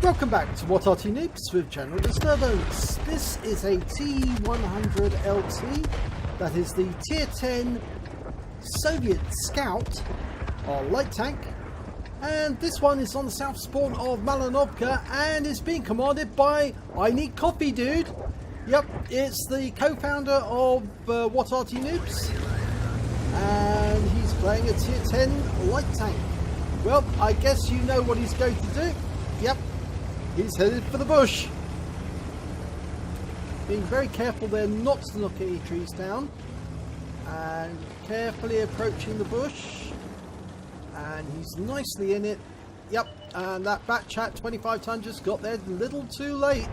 Welcome back to What Arty Noobs with General Disturbance. This is a T-100 LT, that is the Tier 10 Soviet Scout, or light tank, and this one is on the south spawn of Malinovka and is being commanded by Ineedcoffeedude. Yep, it's the co-founder of What Arty Noobs, and he's playing a Tier 10 light tank. Well, I guess you know what he's going to do. Yep, he's headed for the bush. Being very careful there not to knock any trees down. And carefully approaching the bush. And he's nicely in it. Yep, and that bat chat 25 ton just got there a little too late.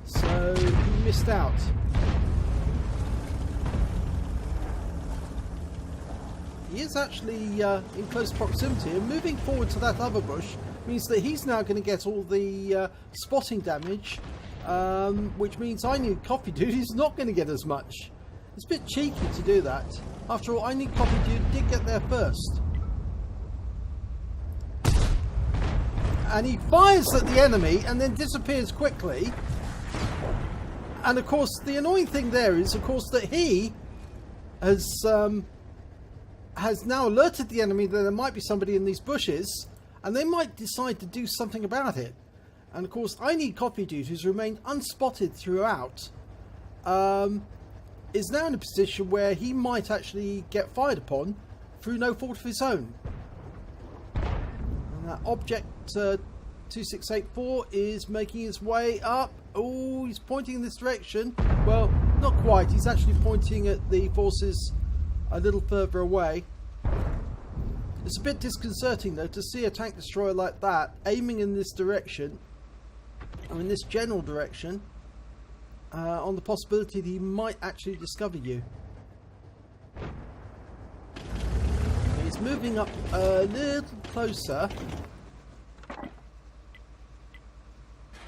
So he missed out. He is actually in close proximity, and moving forward to that other bush means that he's now going to get all the spotting damage, which means Ineedcoffeedude is not going to get as much. It's a bit cheeky to do that. After all, Ineedcoffeedude did get there first. And he fires at the enemy and then disappears quickly. And of course, the annoying thing there is, of course, that he has now alerted the enemy that there might be somebody in these bushes, and they might decide to do something about it. And of course, Ineedcoffeedude, who's remained unspotted throughout, is now in a position where he might actually get fired upon through no fault of his own. And that object 2684 is making his way up. Oh, he's pointing in this direction. Well, not quite. He's actually pointing at the forces a little further away. It's a bit disconcerting though to see a tank destroyer like that aiming in this direction, or in this general direction, on the possibility that he might actually discover you. He's moving up a little closer.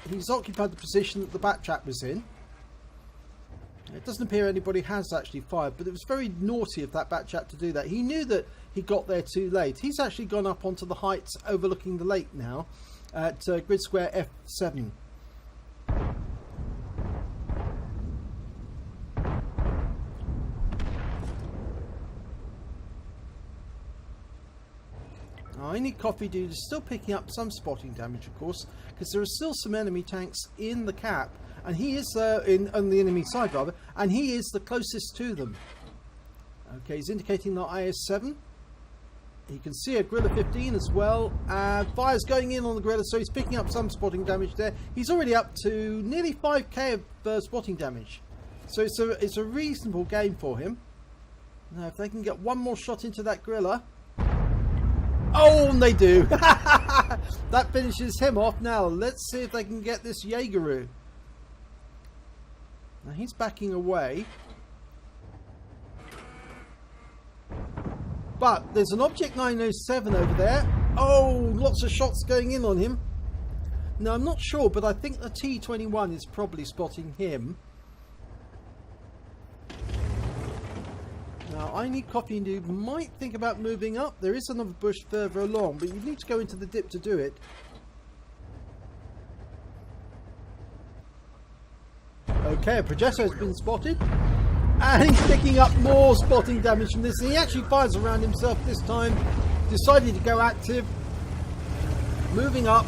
He's occupied the position that the bat trap was in. It doesn't appear anybody has actually fired, but it was very naughty of that bat chat to do that. He knew that he got there too late. He's actually gone up onto the heights overlooking the lake now at grid square F7. Ineedcoffeedude is still picking up some spotting damage, of course, because there are still some enemy tanks in the cap. And he is on the enemy side rather, and he is the closest to them. Okay, he's indicating the IS-7. He can see a Gorilla 15 as well, and fire's going in on the Gorilla, so he's picking up some spotting damage there. He's already up to nearly 5k of spotting damage, so it's a reasonable game for him. Now, if they can get one more shot into that Gorilla. Oh, and they do. That finishes him off. Now let's see if they can get this Jaegeru. Now he's backing away, but there's an Object 907 over there. Oh, lots of shots going in on him. Now I'm not sure, but I think the T-21 is probably spotting him. Now Ineedcoffeedude might think about moving up. There is another bush further along, but you need to go into the dip to do it. Okay, a projectile has been spotted, and he's picking up more spotting damage from this. He actually fires around himself this time, decided to go active, moving up.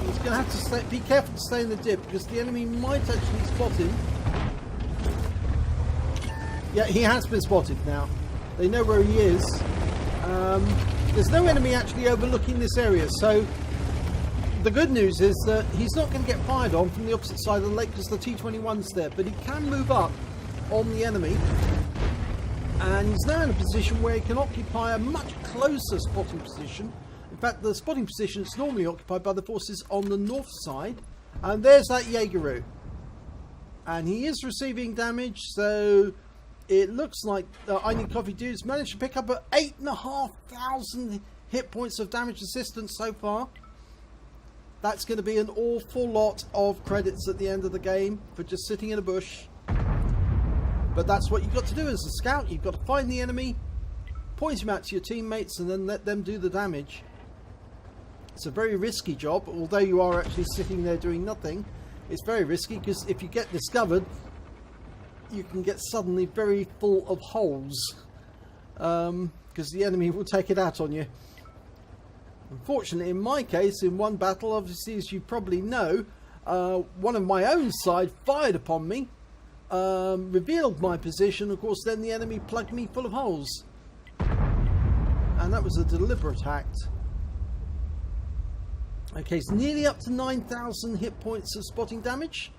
He's going to have to be careful to stay in the dip, because the enemy might actually spot him. Yeah, he has been spotted now. They know where he is. There's no enemy actually overlooking this area, so the good news is that he's not going to get fired on from the opposite side of the lake because the T-21's there, but he can move up on the enemy, and he's now in a position where he can occupy a much closer spotting position. In fact, the spotting position is normally occupied by the forces on the north side, and there's that Jaegeru, and he is receiving damage, so it looks like Ineedcoffeedude's managed to pick up 8,500 hit points of damage resistance so far. That's going to be an awful lot of credits at the end of the game for just sitting in a bush. But that's what you've got to do as a scout. You've got to find the enemy, point him out to your teammates, and then let them do the damage. It's a very risky job, although you are actually sitting there doing nothing. It's very risky because if you get discovered, you can get suddenly very full of holes, because the enemy will take it out on you. Unfortunately, in my case, in one battle, obviously, as you probably know, one of my own side fired upon me, revealed my position. Of course, then the enemy plugged me full of holes, and that was a deliberate act. Okay, it's nearly up to 9,000 hit points of spotting damage.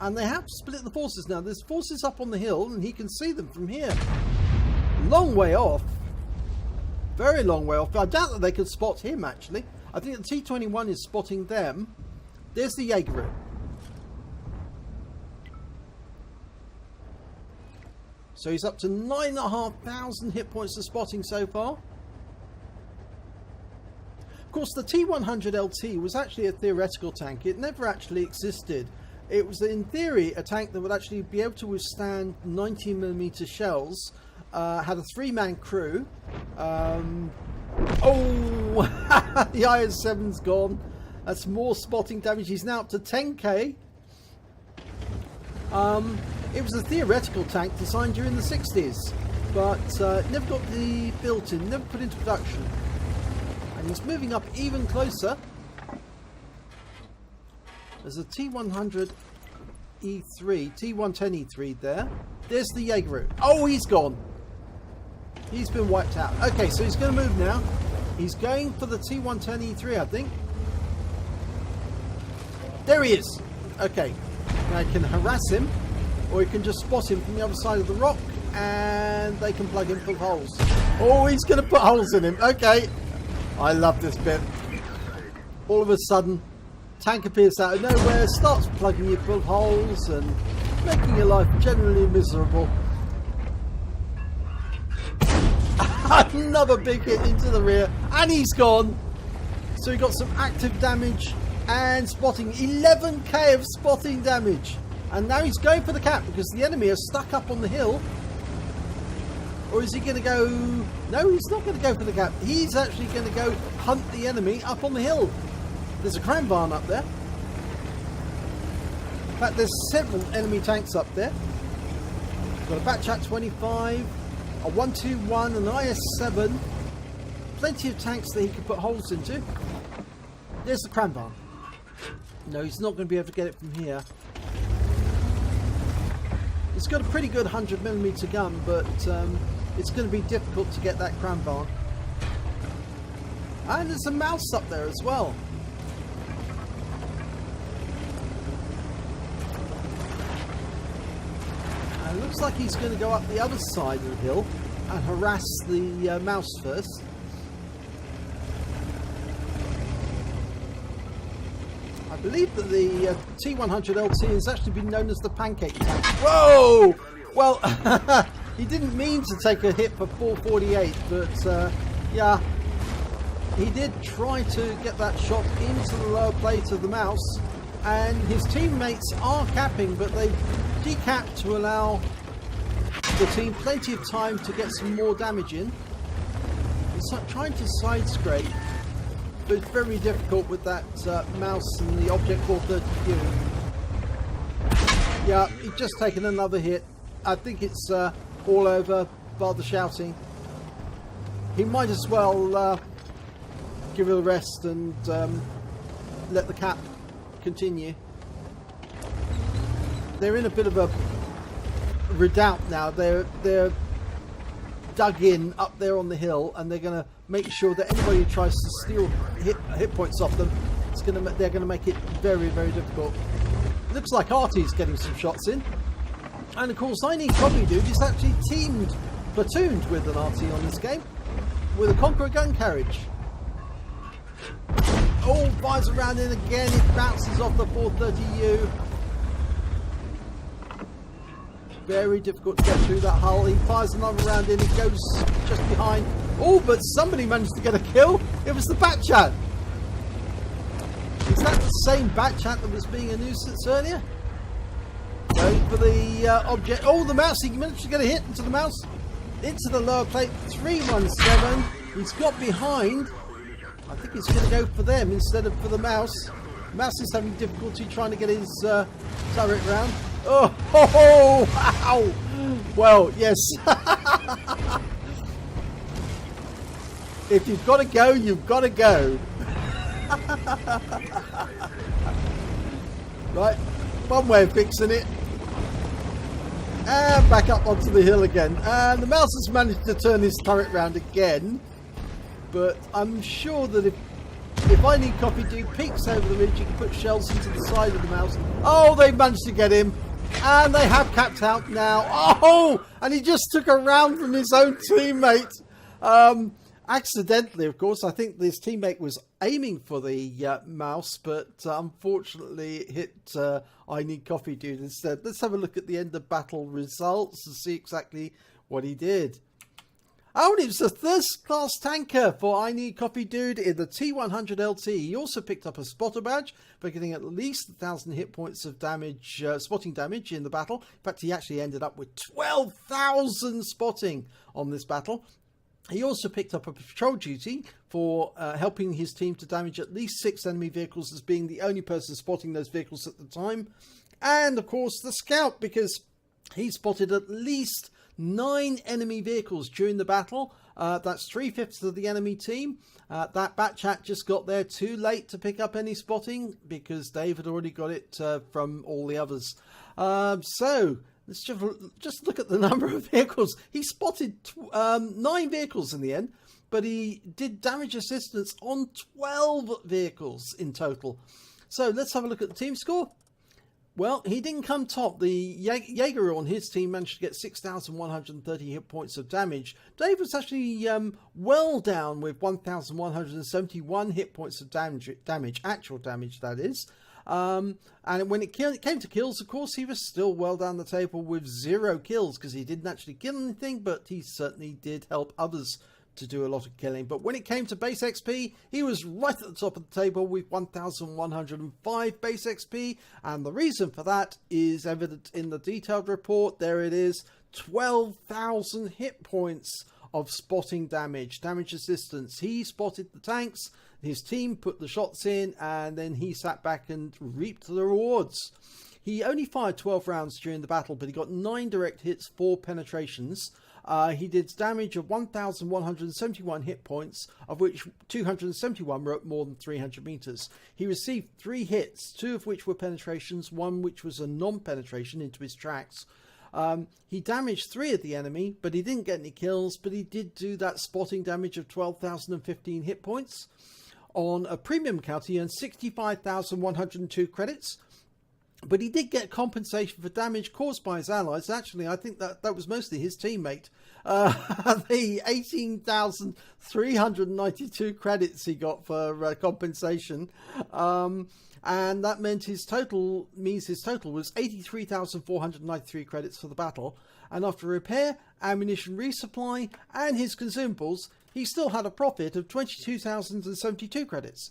And they have split the forces now. There's forces up on the hill, and he can see them from here. Long way off. Very long way off. I doubt that they could spot him, actually. I think the T-21 is spotting them. There's the Jaeger. So he's up to 9,500 hit points of spotting so far. Of course, the T-100 LT was actually a theoretical tank. It never actually existed. It was, in theory, a tank that would actually be able to withstand 90mm shells. Had a 3-man crew. Oh, the IS-7's gone. That's more spotting damage. He's now up to 10k. It was a theoretical tank designed during the 60s, but never got the built in, never put into production. And he's moving up even closer. There's a T-100 E3, T-110 E3 there. There's the Jaeger. Oh, he's gone. He's been wiped out. Okay, so he's going to move now. He's going for the T-110 E3, I think. There he is. Okay, now I can harass him, or you can just spot him from the other side of the rock, and they can plug him full of holes. Oh, he's going to put holes in him. Okay, I love this bit. All of a sudden, tank appears out of nowhere, starts plugging you full of holes and making your life generally miserable. Another big hit into the rear, and he's gone. So he got some active damage and spotting. 11k of spotting damage. And now he's going for the cap because the enemy is stuck up on the hill. Or is he going to go... No, he's not going to go for the cap. He's actually going to go hunt the enemy up on the hill. There's a cram barn up there. In fact, there's several enemy tanks up there. Got a Batchat 25, a 121, an IS-7. Plenty of tanks that he can put holes into. There's the cram barn. No, he's not going to be able to get it from here. It's got a pretty good 100mm gun, but it's going to be difficult to get that cram barn. And there's a mouse up there as well. It looks like he's going to go up the other side of the hill and harass the mouse first. I believe that the T-100 LT has actually been known as the pancake tank. Whoa! Well, he didn't mean to take a hit for 448, but yeah, he did try to get that shot into the lower plate of the mouse, and his teammates are capping, but they've decapped to allow the team plenty of time to get some more damage in. He's trying to side scrape, but it's very difficult with that mouse and the Object 432. Yeah, he's just taken another hit. I think it's all over by the shouting. He might as well give it a rest and let the cap continue. They're in a bit of a redoubt now. They're dug in up there on the hill, and they're going to make sure that anybody who tries to steal hit points off them, they're going to make it very, very difficult. It looks like Arty's getting some shots in, and of course Ineedcoffeedude is actually platooned with an Arty on this game, with a Conqueror gun carriage. Oh, fires around in again. It bounces off the 430U. Very difficult to get through that hull. He fires another round in. It goes just behind. Oh, but somebody managed to get a kill. It was the Batchat. Is that the same Batchat that was being a nuisance earlier? Going for the object. Oh, the mouse. He managed to get a hit into the mouse. Into the lower plate. 317. He's got behind. I think he's going to go for them instead of for the mouse. Mouse is having difficulty trying to get his turret round. Oh, ho, ho, wow. Well, yes. If you've got to go, you've got to go. Right, one way of fixing it. And back up onto the hill again. And the mouse has managed to turn his turret round again. But I'm sure that if Ineedcoffeedude peeks over the ridge, you can put shells into the side of the mouse. Oh, they've managed to get him. And they have capped out now. Oh, and he just took a round from his own teammate. Accidentally, of course. I think this teammate was aiming for the mouse, but unfortunately it hit Ineedcoffeedude instead. Let's have a look at the end of battle results and see exactly what he did. Oh, and it was a first-class tanker for Ineedcoffeedude in the T-100 LT. He also picked up a spotter badge for getting at least 1,000 hit points of damage, spotting damage in the battle. In fact, he actually ended up with 12,000 spotting on this battle. He also picked up a patrol duty for helping his team to damage at least 6 enemy vehicles, as being the only person spotting those vehicles at the time. And, of course, the scout, because he spotted at least 9 enemy vehicles during the battle. That's 3/5 of the enemy team. That bat chat just got there too late to pick up any spotting, because Dave had already got it from all the others. So let's just look at the number of vehicles. He spotted 9 vehicles in the end, but he did damage assistance on 12 vehicles in total. So let's have a look at the team score. Well, he didn't come top. The Jaeger on his team managed to get 6,130 hit points of damage. Dave was actually well down with 1,171 hit points of damage, actual damage that is. And when it came to kills, of course, he was still well down the table with 0 kills, because he didn't actually kill anything, but he certainly did help others to do a lot of killing. But when it came to base XP, he was right at the top of the table with 1,105 base XP, and the reason for that is evident in the detailed report. There it is, 12,000 hit points of spotting damage assistance. He spotted the tanks, his team put the shots in, and then he sat back and reaped the rewards. He only fired 12 rounds during the battle, but he got 9 direct hits, 4 penetrations. He did damage of 1,171 hit points, of which 271 were at more than 300 meters. He received 3 hits, 2 of which were penetrations, 1 which was a non-penetration into his tracks. He damaged 3 of the enemy, but he didn't get any kills, but he did do that spotting damage of 12,015 hit points. On a premium account, he earned 65,102 credits. But he did get compensation for damage caused by his allies. Actually, I think that was mostly his teammate. The 18,392 credits he got for compensation. And that meant his total was 83,493 credits for the battle. And after repair, ammunition resupply, and his consumables, he still had a profit of 22,072 credits.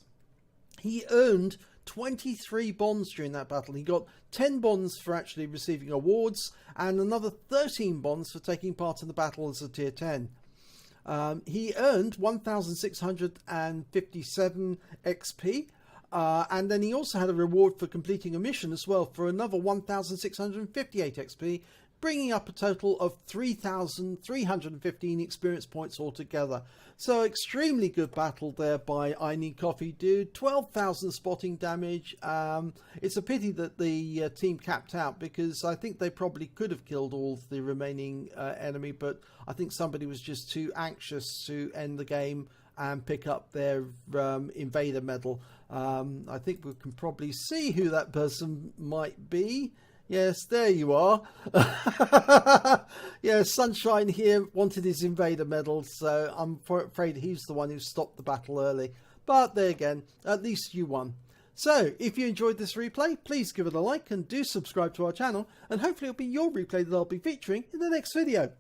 He earned 23 bonds during that battle. He got 10 bonds for actually receiving awards, and another 13 bonds for taking part in the battle as a tier 10. He earned 1,657 XP, and then he also had a reward for completing a mission as well for another 1,658 XP, bringing up a total of 3,315 experience points altogether. So extremely good battle there by Ineedcoffeedude. 12,000 spotting damage. It's a pity that the team capped out, because I think they probably could have killed all the remaining enemy, but I think somebody was just too anxious to end the game and pick up their invader medal. I think we can probably see who that person might be. Yes, there you are. Yeah, Sunshine here wanted his invader medal, so I'm afraid he's the one who stopped the battle early. But there again, at least you won. So, if you enjoyed this replay, please give it a like and do subscribe to our channel, and hopefully it'll be your replay that I'll be featuring in the next video.